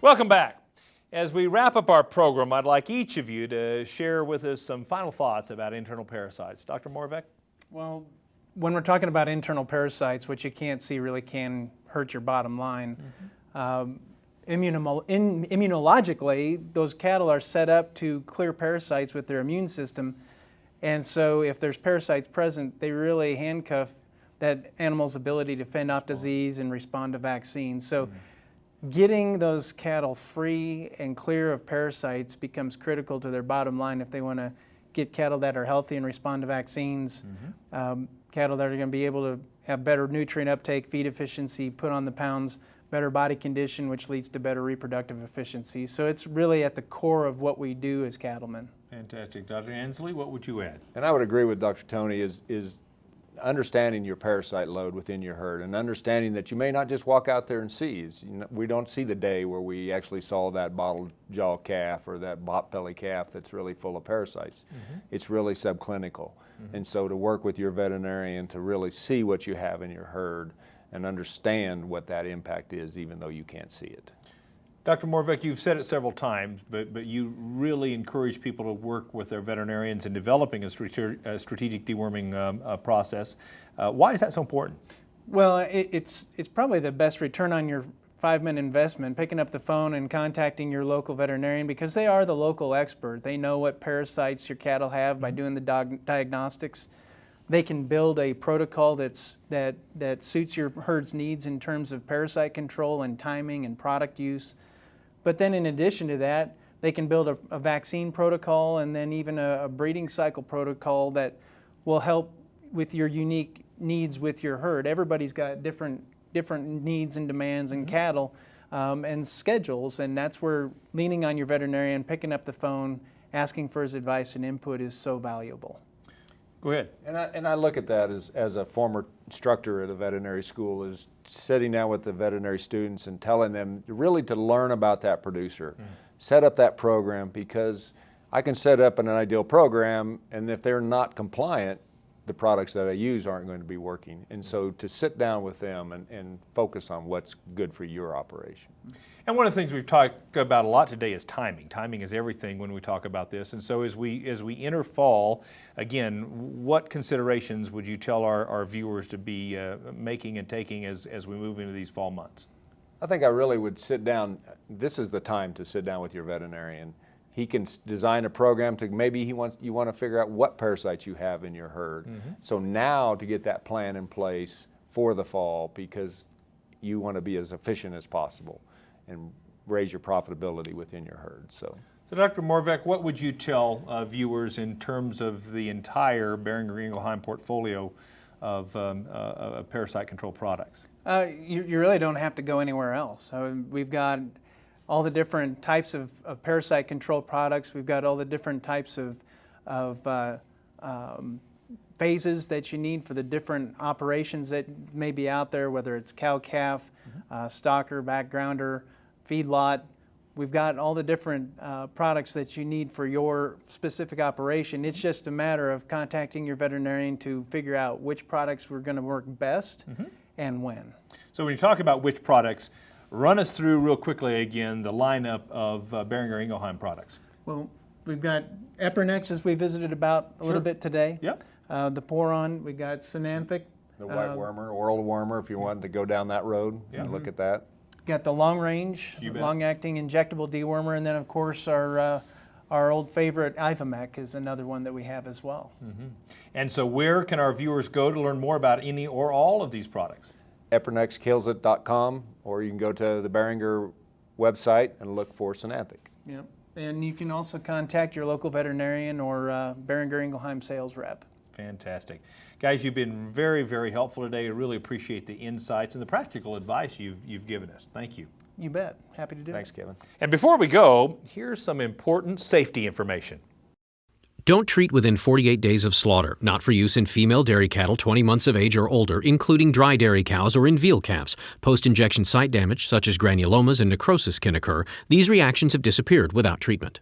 Welcome back. As we wrap up our program, I'd like each of you to share with us some final thoughts about internal parasites. Dr. Moravec? Well, when we're talking about internal parasites, what you can't see really can hurt your bottom line. Immunologically, those cattle are set up to clear parasites with their immune system. And so if there's parasites present, they really handcuff that animal's ability to fend off disease and respond to vaccines. So getting those cattle free and clear of parasites becomes critical to their bottom line if they want to get cattle that are healthy and respond to vaccines, cattle that are going to be able to have better nutrient uptake, feed efficiency, put on the pounds, better body condition, which leads to better reproductive efficiency. So it's really at the core of what we do as cattlemen. Fantastic. Dr. Ansley, what would you add? And I would agree with Dr. Tony is understanding your parasite load within your herd and understanding that you may not just walk out there and seize. You know, we don't see the day where we actually saw that bottle jaw calf or that bot belly calf that's really full of parasites. It's really subclinical. And so to work with your veterinarian to really see what you have in your herd and understand what that impact is even though you can't see it. Dr. Moravec, you've said it several times, but you really encourage people to work with their veterinarians in developing a strategic deworming process. Why is that so important? Well, it's probably the best return on your 5-minute investment, picking up the phone and contacting your local veterinarian, because they are the local expert. They know what parasites your cattle have by doing the diagnostics. They can build a protocol that suits your herd's needs in terms of parasite control and timing and product use. But then in addition to that, they can build a vaccine protocol and then even a breeding cycle protocol that will help with your unique needs with your herd. Everybody's got different needs and demands in cattle and schedules, and that's where leaning on your veterinarian, picking up the phone, asking for his advice and input is so valuable. Go ahead. And I look at that as a former instructor at a veterinary school, is sitting down with the veterinary students and telling them really to learn about that producer. Set up that program, because I can set up an ideal program, and if they're not compliant, the products that I use aren't going to be working. And so to sit down with them and focus on what's good for your operation. And one of the things we've talked about a lot today is timing. Timing is everything when we talk about this. And so as we enter fall, again, what considerations would you tell our viewers to be making and taking as we move into these fall months? I think I really would sit down. This is the time to sit down with your veterinarian. He can design a program to maybe you want to figure out what parasites you have in your herd. So now to get that plan in place for the fall, because you want to be as efficient as possible and raise your profitability within your herd. So Dr. Moravec, what would you tell viewers in terms of the entire Boehringer Ingelheim portfolio of parasite control products? You really don't have to go anywhere else. We've got all the different types of parasite control products. We've got all the different types of phases that you need for the different operations that may be out there, whether it's cow-calf, stocker, backgrounder, feedlot. We've got all the different products that you need for your specific operation. It's just a matter of contacting your veterinarian to figure out which products were going to work best and when. So when you talk about which products, run us through real quickly again the lineup of Boehringer Ingelheim products. Well, we've got Epernex, as we visited about a little bit today. Yep. The Poron, we got Synanthic. the white wormer, oral wormer, if you wanted to go down that road and look at that. Got the long range, long-acting injectable dewormer, and then of course our old favorite Ivamec is another one that we have as well. And so where can our viewers go to learn more about any or all of these products? epernexkillsit.com, or you can go to the Boehringer website and look for Synanthic. Yep. And you can also contact your local veterinarian or Boehringer Ingelheim sales rep. Fantastic. Guys, you've been very, very helpful today. I really appreciate the insights and the practical advice you've given us. Thank you. You bet. Happy to do it. Thanks, Kevin. And before we go, here's some important safety information. Don't treat within 48 days of slaughter, not for use in female dairy cattle 20 months of age or older, including dry dairy cows or in veal calves. Post-injection site damage, such as granulomas and necrosis, can occur. These reactions have disappeared without treatment.